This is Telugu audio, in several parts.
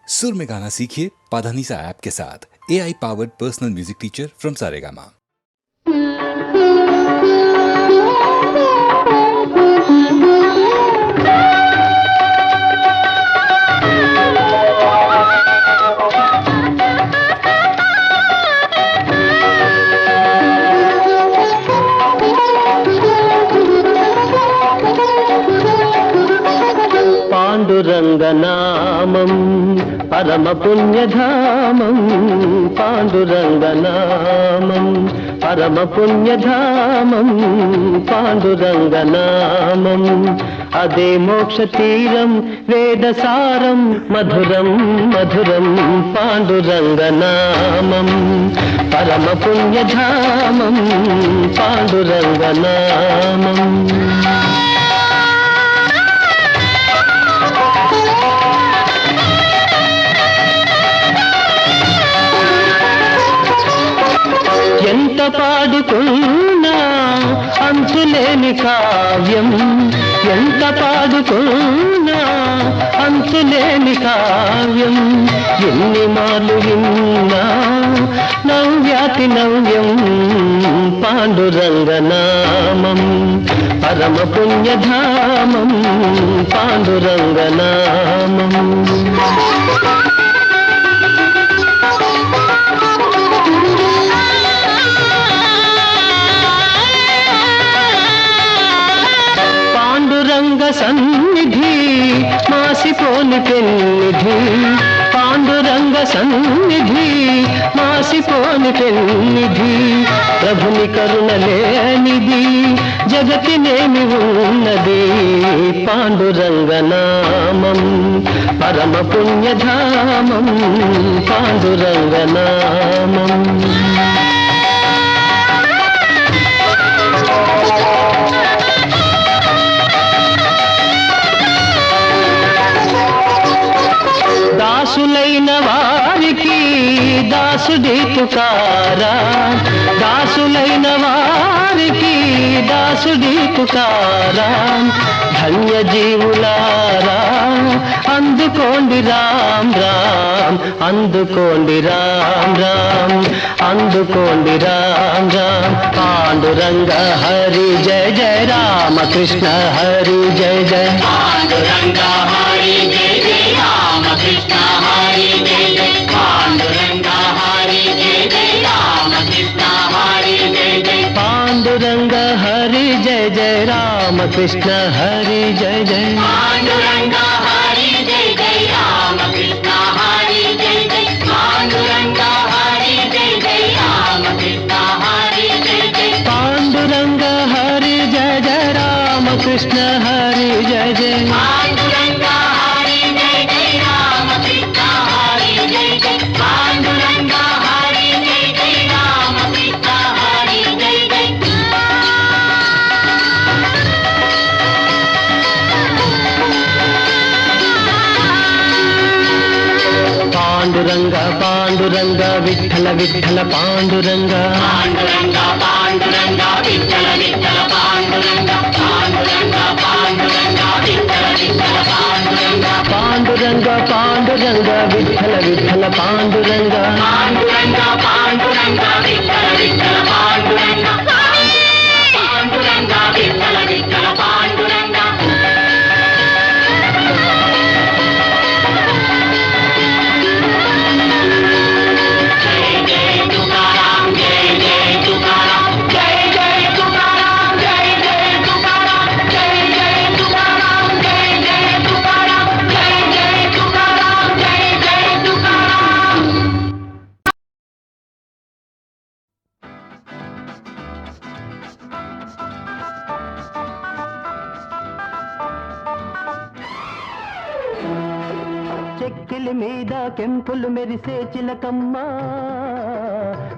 सुर में गाना सीखिए पाधानीसा ऐप के साथ। AI powered personal music teacher from Saregama. పాండురంగనామం పరమ పుణ్యధామం, పాండురంగనామం పరమ పుణ్యధామం, పాండురంగనామం అదే మోక్ష తీరం వేదసారం మధురం మధురం, పాండురంగనామం పరమ పుణ్యధామం, పాండురంగనామం. ఎంత పాడుకున్నా అంతులేని కావ్యం, ఎంత పాడుకున్నా అంతులేని కావ్యం, ఎన్ని మార్లు విన్నా నవ్యాతి నవ్యం, పాండురంగనామం పరమ పుణ్యధామం, పాండురంగనామం. పాండురంగ సన్నిధి మాసిపోని పెన్నిధి, పాండురంగ సన్నిధి మాసిపోని పెన్నిధి, ప్రభుని కరుణ లేనిది జగతినేమి ఉన్నది, పాండురంగనామం పరమ పుణ్యధామం, పాండురంగనామం. దాసులైన వారికి దాసుడి పుకారా, దాసులైన వారికి దాసుడి పుకారా, ధన్య జీవులారా అందుకోండి రామ్ రామ్, అందుకోండి రామ్ రామ్, అందుకోండి రామ్ రామ్. పాండురంగ హరి జయ జయ, రామకృష్ణ హరి జయ జయ, పాండురంగ హరి జయ జయ, రామకృష్ణ హరి జయ జయ, పాండురంగ హరి జయ జయ, రామకృష్ణ హరి జయ జయ, పాండురంగ హరి జయ జయ, రామకృష్ణ హరి జయ జయ, పాండురంగ హరి జయ జయ, రామకృష్ణ హరి జయ జయ, పాండురంగ హరి జయ జయ, రామకృష్ణ హరి జయ జయ, పాండురంగ హరి జయ జయ, రామకృష్ణ హరి జయ జయ, పాండురంగ హరి జయ జయ, రామకృష్ణ హరి జయ జయ, పాండురంగ హరి జయ జయ, రామకృష్ణ హరి జయ జయ. పాండురంగ పాండురంగ విఠల విఠల పాండురంగ, పాండురంగ పాండురంగ విఠల విఠల పాండురంగ, పాండురంగ పాండురంగ విఠల విఠల పాండురంగ, పాండురంగ పాండురంగ విఠల విఠల పాండురంగ, పాండురంగ పాండురంగ విఠల విఠల పాండురంగ, పాండురంగ విఠల విఠల పాండురంగ. జయ జయ తుకారాం, జయ జయ తుకారాం, జయ జయ తుకారాం, జయ జయ తుకారాం, జయ జయ తుకారాం, జయ జయ తుకారాం, జయ జయ తుకారాం, జయ జయ తుకారాం. చెక్కిలి మీద కెంపులు మెరిసే చిలకమ్మ,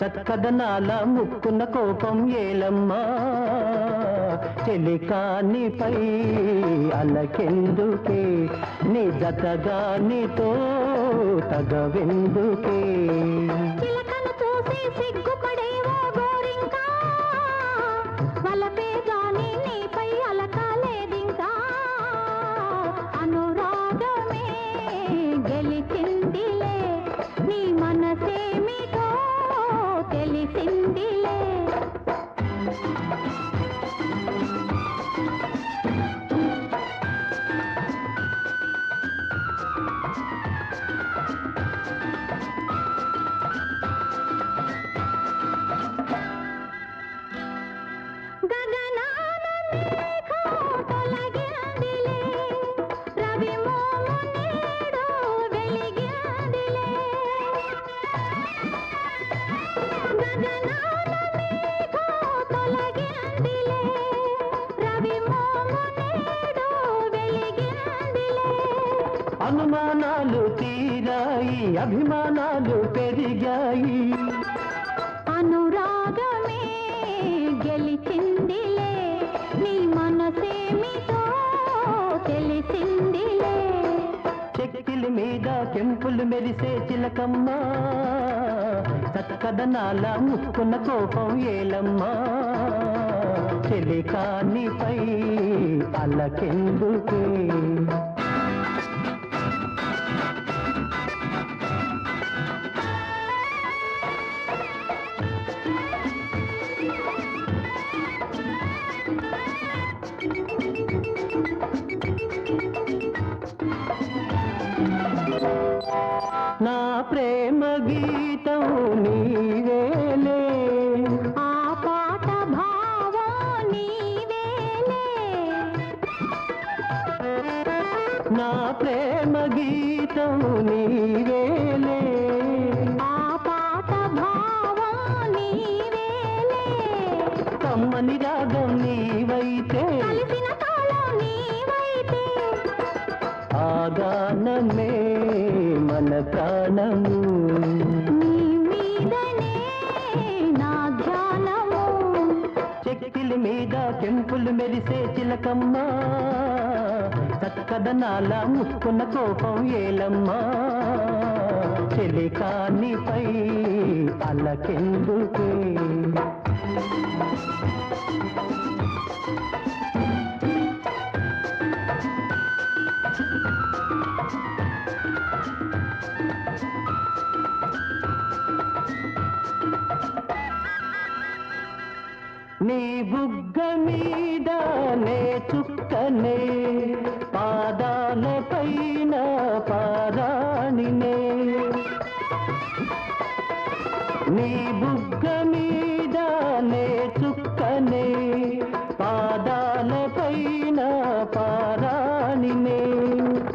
చక్కదనాల ముక్కున కోపం ఏలమ్మా, చెలికానిపై అలకెందుకే, నీ జతగా నీతో తగవెందుకే. చిలకను చూసి సిగ్గుపడేవో గోరింకా, వలపే గాని నీపై అలకాలేదింకా, అనురాగమే గెలిచింది అభిమానాలు పెరిగాయి అనురాగమే గెలిచిందిలే నీ మనసేమిటో తెలిసిందిలే చెక్కిలి మీద కెంపులు మెరిసే చిలకమ్మ చక్కదనాల ముక్కున్న కోపం ఏలమ్మా చెలికానిపై అల్లకెందుకే నా ప్రేమ గీతం నీవేలే ఆ పాట భావం నీవేలే నా ప్రేమ గీతం నీవేలే ఆ పాట భావం నీవేలే కమ్మని రాగం నీవైతే కలిసిన తాళం నీవైతే ఆ గానమే మన ప్రాణము నీ మీదనే నా ధ్యానము చెక్కిలి మీద కెంపులు మెరిసే చిలకమ్మ చక్కదనాల ముక్కున్న కోపం ఏలమ్మా చెలికానిపై అల్లకెందుకే నీ బుగ్గ మీద నే చుక్కనే పాదాల పైన పారాణినే నీ బుగ్గ మీద నే చుక్కనే పాదాల పైన పారాణినే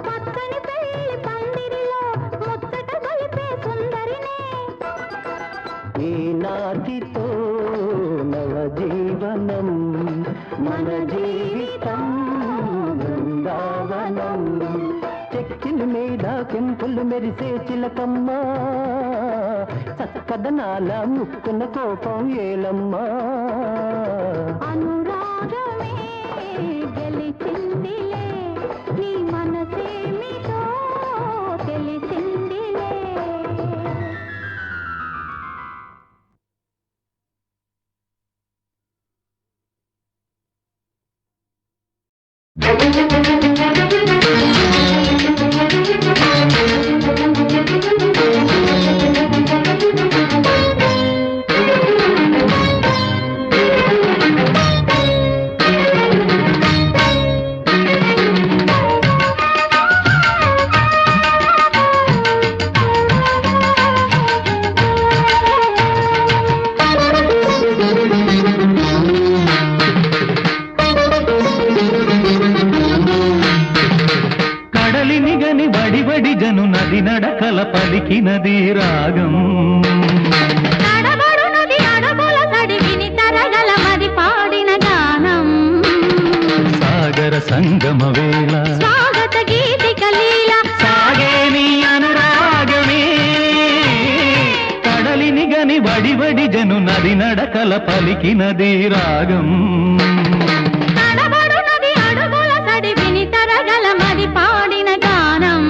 పచ్చని పెళ్లి పందిరిలో ముచ్చట గొలిపే సుందరినే ఈనాటితో నవజీవనం మన జీవితం బృందావనం చెక్కిలి మీద కెంపులు మెరిసే చిలకమ్మ చక్కదనాల ముక్కున్న కోపం ఏలమ్మా అనురాగమే గెలిచిందిలే నీ మనసేమిటో తెలిసిందిలే నది నడకల పలికినది రాగం నడబడునది అడుగుల సడివిని తరగల మది పాడిన గానం సాగర సంగమ వేళ స్వాగత గీతిక లీల సాగే నీ అనురాగమే కడలిని గని బడి బడి జను నది నడకల పలికినది రాగం నడబడునది అడుగుల సడివిని తరగల మది పాడిన గానం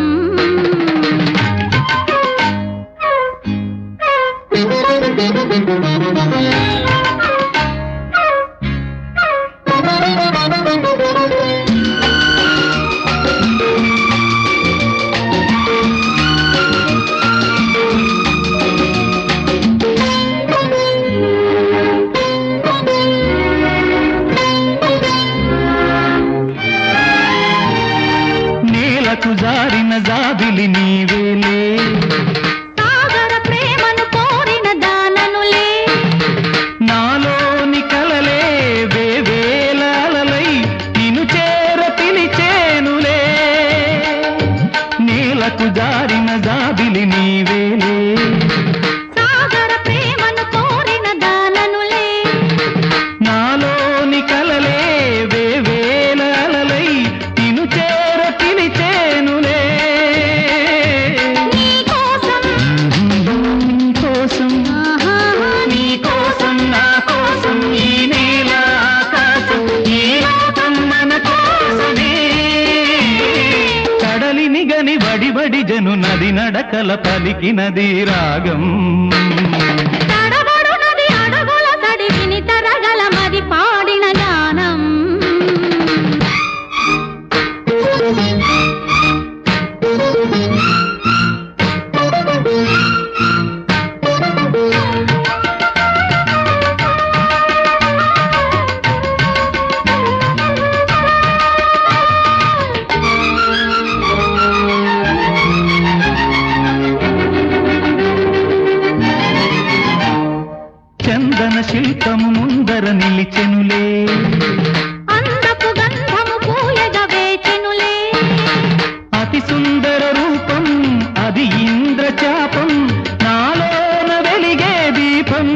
నేలకు జారిన జాబిలి నీవేలే సాగర ప్రేమను కోరిన దాననులే నాలోని కలలే వేవేలలై నిన్ను చేర పిలిచేనులే నేలకు జారిన జాబిలి నీవేలే సాగర ప్రేమను కోరిన దాననులే నాలోని కలలే వేవేలలై నిన్ను చేర పిలిచేనులే నీ కోసం నడకల పలికినది రాగం తడబడునది అడుగుల తడి విని తరగల మది పాడిన గానం చందన శిల్పము ముందర నిలిచెనులే అందపు గంధము పూయగ వేచెనులే అతి సుందర రూపం అది ఇంద్రచాపం నాలోన వెలిగే దీపం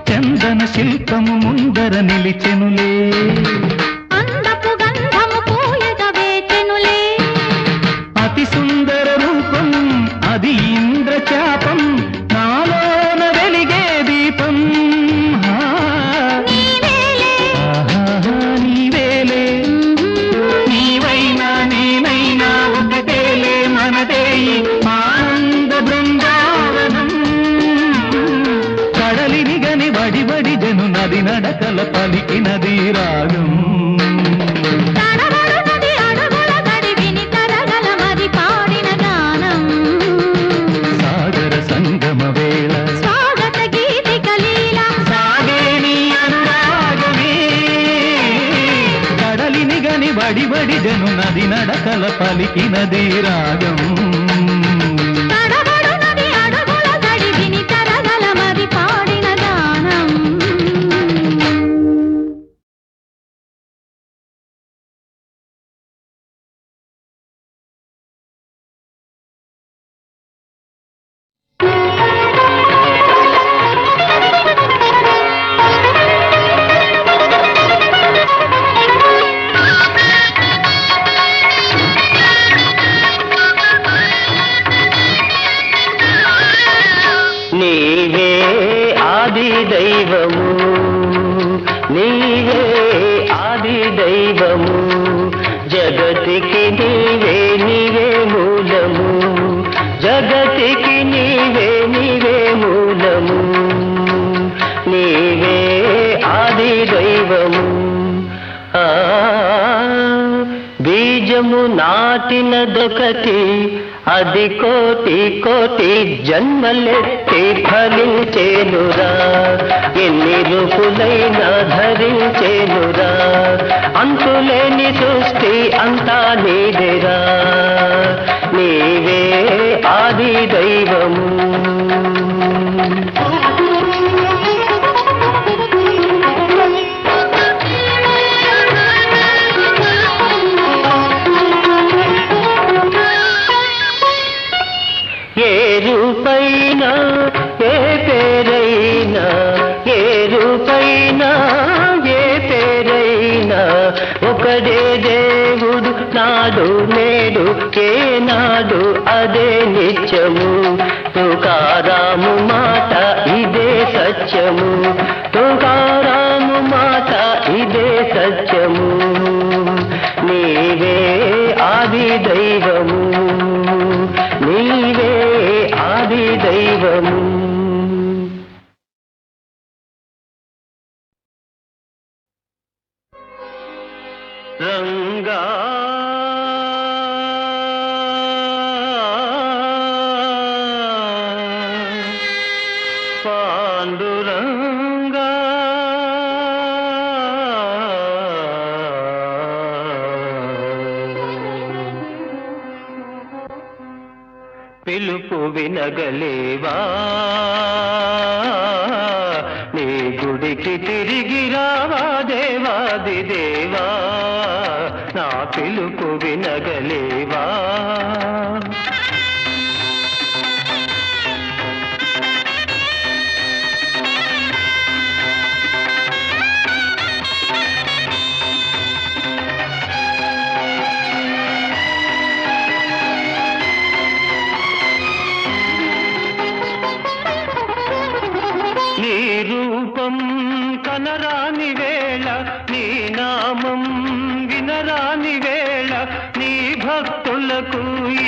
చందన శిల్పము ముందర నిలిచెనులే అందపు గంధము పూయగ వేచెనులే అతి సుందర రూపం అది ఇంద్రచాపం నాలోన వెలిగే దీపం నీవేలే నీవైనా నేనైనా ఒకటేలే మనదే ఆనంద బృందావనం కడలిని గని వడి వడి జను నది నడకల పలికినది రాగం తడబడునది అడుగుల తడి విని తరగల మది పాడిన గానం సాగర సంగమ వేళ స్వాగత గీతిక లీల సాగే నీ అనురాగమే కడలిని గని వడి వడి జను నది నడకల పలికినది రాగం తడబడునది అడుగుల తడి విని తరగల మది పాడిన గానం నీవే ఆది దైవము నీవే ఆది దైవము జగతికి నీవే నీవే మూలము జగతికి నీవే నీవే మూలము నీవే ఆది దైవము బీజము నాటినదొకటి అది కోటి కోటి జన్మలెత్తి ఫలించేనురా ఎన్ని రూపులైనా ధరించేనురా అంతులేని సృష్టి అంతా నీదేరా నీవే ఆది దైవము ఏ రూపైనా ఏ పేరైనా ఏ రూపైనా ఏ పేరైనా ఒకడే దేవుడు నాడు నేడు ఏనాడు అదే నిత్యము తుకారాము మాట ఇదే సత్యము తుకారాము మాట ఇదే సత్యము నీవే ఆది దైవము నీవే ఆది దైవము రంగా పాండురంగా పిలుపు వినగలేవా నీ గుడికి తిరిగి రావా దేవాది దేవా నా పిలుపు వినగలేవా నీ రూపం కనరాని వేళ నీ నామం వినరాని వేళ నీ భక్తులకు ఈ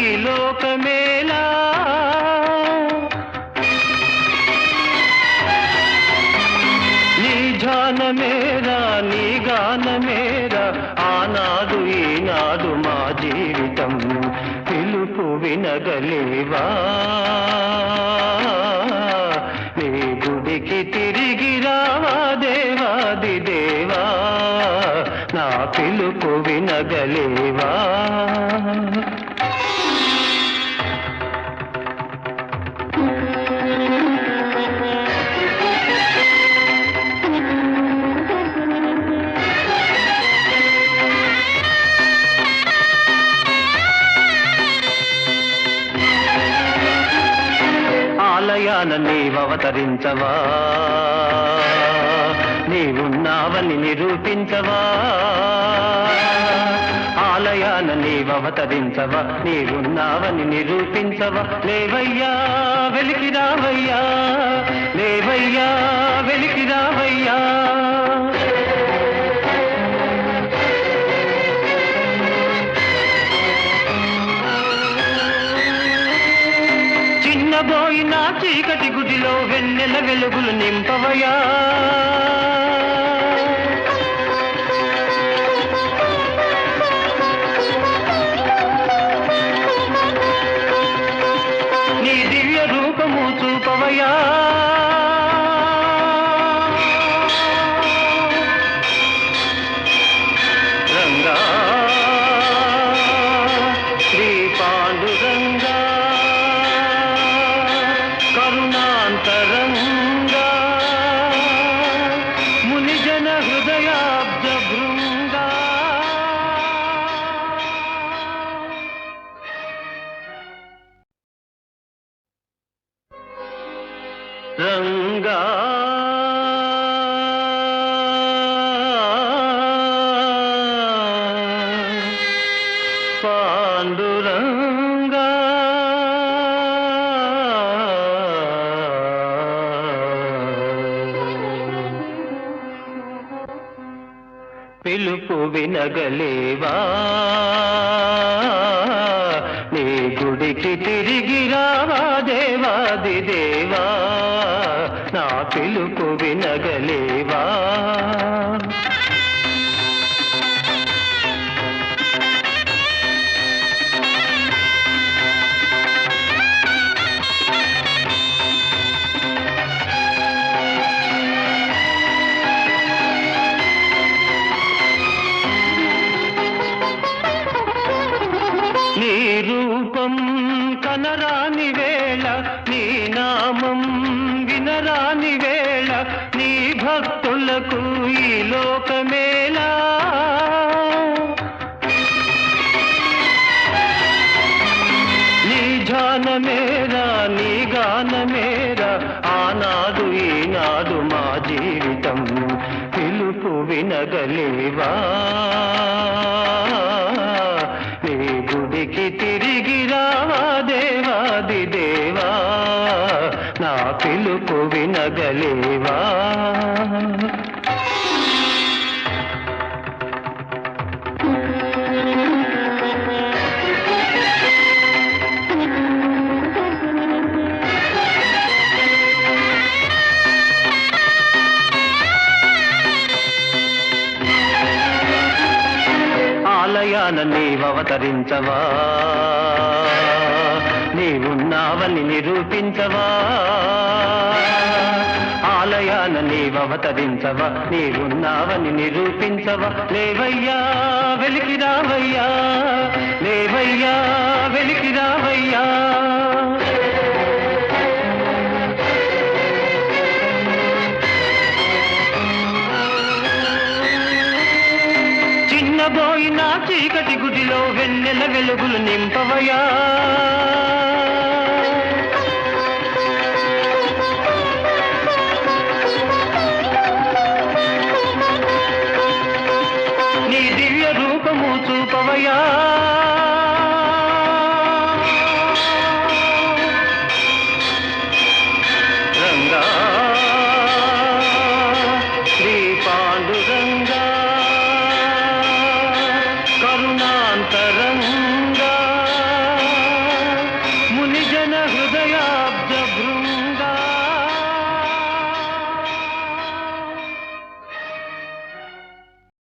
వినగలేవా నీ గుడికి తిరిగి రావా దేవాది దేవా నా పిలుపు వినగలేవా ఆలయాన నీవవతరించవా నీవున్నావని నిరూపించవా ఆలయాన నీవవతరించవా నీవున్నావని నిరూపించవా లేవయ్యా వెలికి రావయ్యా లేవయ్యా వెలికి రావయ్యా చిన్నబోయిన చీకటి గుడిలో వెన్నెల వెలుగులు నింపవయా నీ దివ్య రూపము చూపవయా రంగా శ్రీ పాండురంగా కరుణాంతరంగా మునిజన హృదయాబ్జ భృంగా రంగా పాండురంగా పిలుపు వినగలేవా నీ గుడికి తిరిగి రావా దేవాది దేవా నా పిలుపు వినగలేవా నీ రూపం కనరాని వేళ నీ నామం వినరాని వేళ నీ భక్తులకు ఈ లోకమేలా నీ ధ్యానమేరా నీ గానమేరా ఆనాడు ఈనాడు మా జీవితం పిలుపు వినగలేవా నీ గుడికి తిరిగి రావా దేవాది దేవా నా పిలుపు వినగలేవా ఆలయాన నీవవతరించవా నీవున్నావని నిరూపించవా ఆలయాన నీవవతరించవా నీవున్నావని నిరూపించవా లేవయ్యా వెలికి రావయ్యా లేవయ్యా వెలికి రావయ్యా చిన్నబోయిన చీకటి గుడిలో వెన్నెల వెలుగులు నింపవయా నీ దివ్య రూపము చూపవయా రంగా శ్రీ పాండురంగా కరుణాంతరంగా మునిజన హృదయాబ్జ